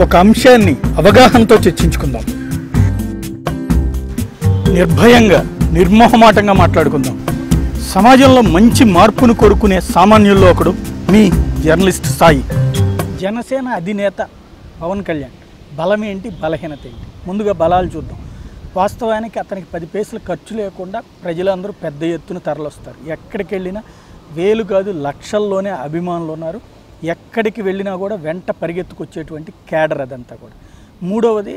ఒక అంశాన్ని అవగాహనతో చర్చించుకుందాం. నిర్భయంగా నిర్మోహమాటంగా మాట్లాడుకుందాం. సమాజంలో మంచి మార్పును కోరుకునే సామాన్యుల్లో ఒకడు మీ జర్నలిస్ట్ సాయి. జనసేన అధినేత పవన్ కళ్యాణ్ బలం ఏంటి, బలహీనత ఏంటి? ముందుగా బలాలు చూద్దాం. వాస్తవానికి అతనికి 10 పైసలు ఖర్చు లేకుండా ప్రజలందరూ పెద్ద ఎత్తున తరలిస్తారు. ఎక్కడికి వెళ్ళినా వేలు కాదు లక్షల్లోనే అభిమానులు ఉన్నారు. ఎక్కడికి వెళ్ళినా కూడా వెంట పరిగెత్తుకొచ్చేటువంటి క్యాడర్ అదంతా కూడా. మూడవది,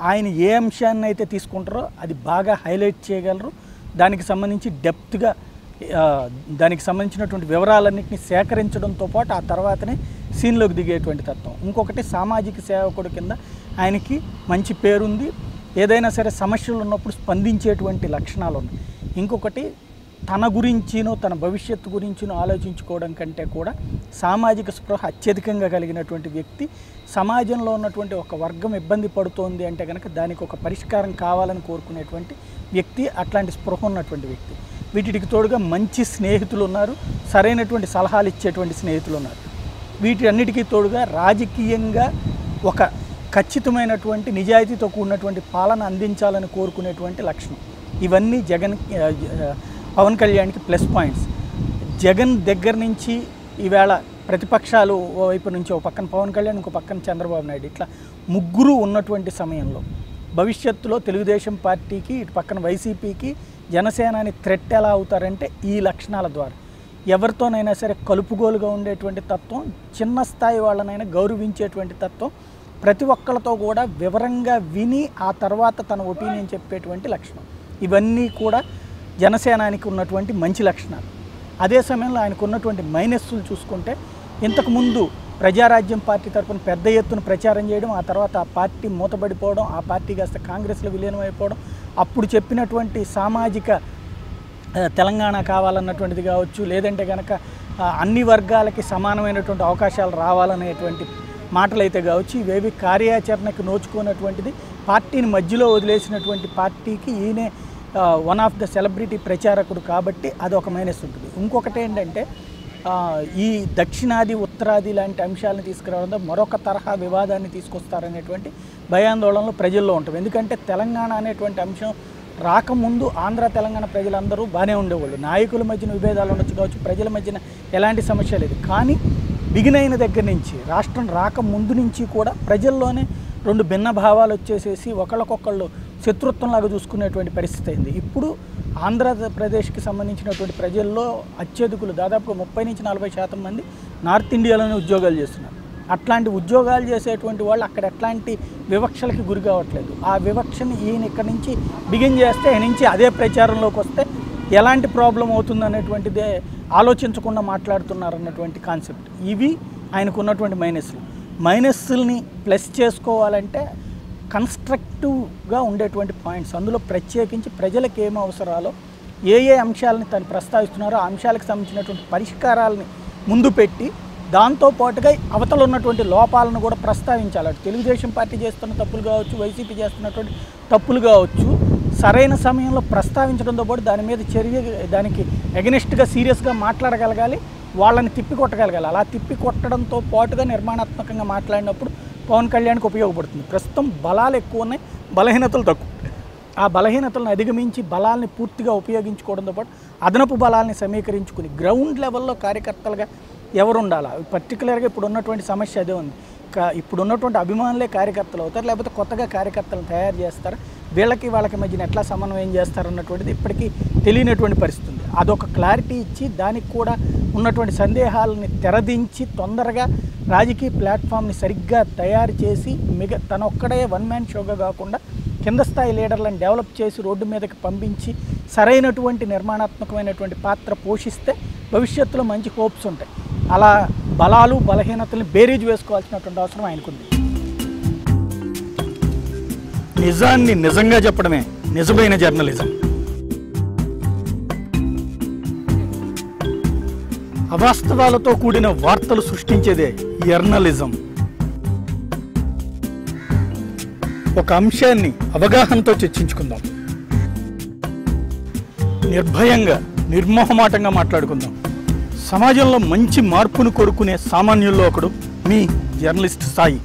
ఆయన ఏ అంశాన్ని అయితే తీసుకుంటారో అది బాగా హైలైట్ చేయగలరు. దానికి సంబంధించి డెప్త్గా దానికి సంబంధించినటువంటి వివరాలన్నింటినీ సేకరించడంతో పాటు ఆ తర్వాతనే సీన్లోకి దిగేటువంటి తత్వం. ఇంకొకటి, సామాజిక సేవకుడు కింద ఆయనకి మంచి పేరుంది. ఏదైనా సరే సమస్యలు ఉన్నప్పుడు స్పందించేటువంటి లక్షణాలు ఉన్నాయి. ఇంకొకటి, తన గురించినో తన భవిష్యత్తు గురించినో ఆలోచించుకోవడం కంటే కూడా సామాజిక స్పృహ అత్యధికంగా కలిగినటువంటి వ్యక్తి. సమాజంలో ఉన్నటువంటి ఒక వర్గం ఇబ్బంది పడుతోంది అంటే కనుక దానికి ఒక పరిష్కారం కావాలని కోరుకునేటువంటి వ్యక్తి, అట్లాంటి స్పృహ ఉన్నటువంటి వ్యక్తి. వీటికి తోడుగా మంచి స్నేహితులు ఉన్నారు, సరైనటువంటి సలహాలు ఇచ్చేటువంటి స్నేహితులు ఉన్నారు. వీటి అన్నిటికీ తోడుగా రాజకీయంగా ఒక ఖచ్చితమైనటువంటి నిజాయితీతో కూడినటువంటి పాలన అందించాలని కోరుకునేటువంటి లక్షణం. ఇవన్నీ పవన్ కళ్యాణ్కి ప్లస్ పాయింట్స్. జగన్ దగ్గర నుంచి ఈవేళ ప్రతిపక్షాలు వైపు నుంచి ఒక పక్కన పవన్ కళ్యాణ్, ఇంకో పక్కన చంద్రబాబు నాయుడు, ఇట్లా ముగ్గురు ఉన్నటువంటి సమయంలో భవిష్యత్తులో తెలుగుదేశం పార్టీకి, ఇటు పక్కన వైసీపీకి, జనసేనాని థ్రెట్ ఎలా అవుతారంటే ఈ లక్షణాల ద్వారా. ఎవరితోనైనా సరే కలుపుగోలుగా ఉండేటువంటి తత్వం, చిన్న స్థాయి వాళ్ళనైనా గౌరవించేటువంటి తత్వం, ప్రతి ఒక్కరితో కూడా వివరంగా విని ఆ తర్వాత తన ఒపీనియన్ చెప్పేటువంటి లక్షణం. ఇవన్నీ కూడా జనసేనానికి ఉన్నటువంటి మంచి లక్షణాలు. అదే సమయంలో ఆయనకు ఉన్నటువంటి మైనస్లు చూసుకుంటే, ఇంతకుముందు ప్రజారాజ్యం పార్టీ తరఫున పెద్ద ఎత్తున ప్రచారం చేయడం, ఆ తర్వాత ఆ పార్టీ మూతబడిపోవడం, ఆ పార్టీ కాస్త కాంగ్రెస్లో విలీనమైపోవడం, అప్పుడు చెప్పినటువంటి సామాజిక తెలంగాణ కావాలన్నటువంటిది కావచ్చు, లేదంటే కనుక అన్ని వర్గాలకి సమానమైనటువంటి అవకాశాలు రావాలనేటువంటి మాటలైతే కావచ్చు, ఇవేవి కార్యాచరణకు నోచుకున్నటువంటిది. పార్టీని మధ్యలో వదిలేసినటువంటి పార్టీకి ఈయనే వన్ ఆఫ్ ద సెలబ్రిటీ ప్రచారకుడు కాబట్టి అదొక మైనస్ ఉంటుంది. ఇంకొకటి ఏంటంటే, ఈ దక్షిణాది ఉత్తరాది లాంటి అంశాలను తీసుకురావడంతో మరొక తరహా వివాదాన్ని తీసుకొస్తారనేటువంటి భయాందోళనలు ప్రజల్లో ఉంటుంది. ఎందుకంటే తెలంగాణ అనేటువంటి అంశం రాకముందు ఆంధ్ర తెలంగాణ ప్రజలందరూ బాగానే ఉండేవాళ్ళు. నాయకుల మధ్యన విభేదాలు ఉండొచ్చు కావచ్చు, ప్రజల మధ్యన ఎలాంటి సమస్య లేదు. కానీ బిగిన్ అయిన దగ్గర నుంచి, రాష్ట్రం రాకముందు నుంచి కూడా ప్రజల్లోనే 2 భిన్న భావాలు వచ్చేసేసి ఒకళ్ళకొకళ్ళు శత్రుత్వంలాగా చూసుకునేటువంటి పరిస్థితి అయింది. ఇప్పుడు ఆంధ్రప్రదేశ్కి సంబంధించినటువంటి ప్రజల్లో అత్యధికులు దాదాపుగా 30 నుంచి 40% మంది నార్త్ ఇండియాలోనే ఉద్యోగాలు చేస్తున్నారు. అట్లాంటి ఉద్యోగాలు చేసేటువంటి వాళ్ళు అక్కడ ఎట్లాంటి వివక్షలకి గురి కావట్లేదు. ఆ వివక్షని ఈయన ఇక్కడి నుంచి బిగిన్ చేస్తే ఆయన నుంచి అదే ప్రచారంలోకి వస్తే ఎలాంటి ప్రాబ్లం అవుతుంది అనేటువంటిదే ఆలోచించకుండా మాట్లాడుతున్నారన్నటువంటి కాన్సెప్ట్. ఇవి ఆయనకు ఉన్నటువంటి మైనస్ని ప్లస్ చేసుకోవాలంటే కన్స్ట్రక్టివ్గా ఉండేటువంటి పాయింట్స్, అందులో ప్రత్యేకించి ప్రజలకు ఏం అవసరాలో, ఏ అంశాలని తను ప్రస్తావిస్తున్నారో ఆ అంశాలకు సంబంధించినటువంటి పరిష్కారాలని ముందు పెట్టి, దాంతోపాటుగా అవతల ఉన్నటువంటి లోపాలను కూడా ప్రస్తావించాలి. అటు తెలుగుదేశం పార్టీ చేస్తున్న తప్పులు కావచ్చు, వైసీపీ చేస్తున్నటువంటి తప్పులు కావచ్చు, సరైన సమయంలో ప్రస్తావించడంతో పాటు దాని మీద దానికి ఎగనెస్ట్గా సీరియస్గా మాట్లాడగలగాలి, వాళ్ళని తిప్పికొట్టగలగాలి. అలా తిప్పికొట్టడంతో పాటుగా నిర్మాణాత్మకంగా మాట్లాడినప్పుడు పవన్ కళ్యాణ్కి ఉపయోగపడుతుంది. ప్రస్తుతం బలాలు ఎక్కువ ఉన్నాయి, బలహీనతలు తక్కువ. ఆ బలహీనతలను అధిగమించి బలాల్ని పూర్తిగా ఉపయోగించుకోవడంతో పాటు అదనపు బలాల్ని సమీకరించుకుని గ్రౌండ్ లెవెల్లో కార్యకర్తలుగా ఎవరు ఉండాలా? పర్టికులర్గా ఇప్పుడు ఉన్నటువంటి సమస్య అదే ఉంది. ఇప్పుడు ఉన్నటువంటి అభిమానులే కార్యకర్తలు అవుతారు, లేకపోతే కొత్తగా కార్యకర్తలను తయారు చేస్తారు. వాళ్ళకి మధ్యన ఎట్లా సమన్వయం చేస్తారన్నటువంటిది ఇప్పటికీ తెలియనటువంటి పరిస్థితి ఉంది. అదొక క్లారిటీ ఇచ్చి దానికి కూడా ఉన్నటువంటి సందేహాలని తెరదించి తొందరగా రాజకీయ ప్లాట్ఫామ్ని సరిగ్గా తయారు చేసి తన ఒక్కడే వన్ మ్యాన్ షోగా కాకుండా కింద స్థాయి లీడర్లను డెవలప్ చేసి రోడ్డు మీదకి పంపించి సరైనటువంటి నిర్మాణాత్మకమైనటువంటి పాత్ర పోషిస్తే భవిష్యత్తులో మంచి హోప్స్ ఉంటాయి. అలా బలాలు బలహీనతల్ని బేరీజ్ వేసుకోవాల్సినటువంటి అవసరం ఆయనకుంది. నిజాన్ని నిజంగా చెప్పడమే నిజమైన జర్నలిజం. అవాస్తవాలతో కూడిన వార్తలు సృష్టించేదే జర్నలిజం. ఒక అంశాన్ని అవగాహనతో చర్చించుకుందాం. నిర్భయంగా నిర్మోహమాటంగా మాట్లాడుకుందాం. సమాజంలో మంచి మార్పును కోరుకునే సామాన్యుల్లో ఒకడు మీ జర్నలిస్ట్ సాయి.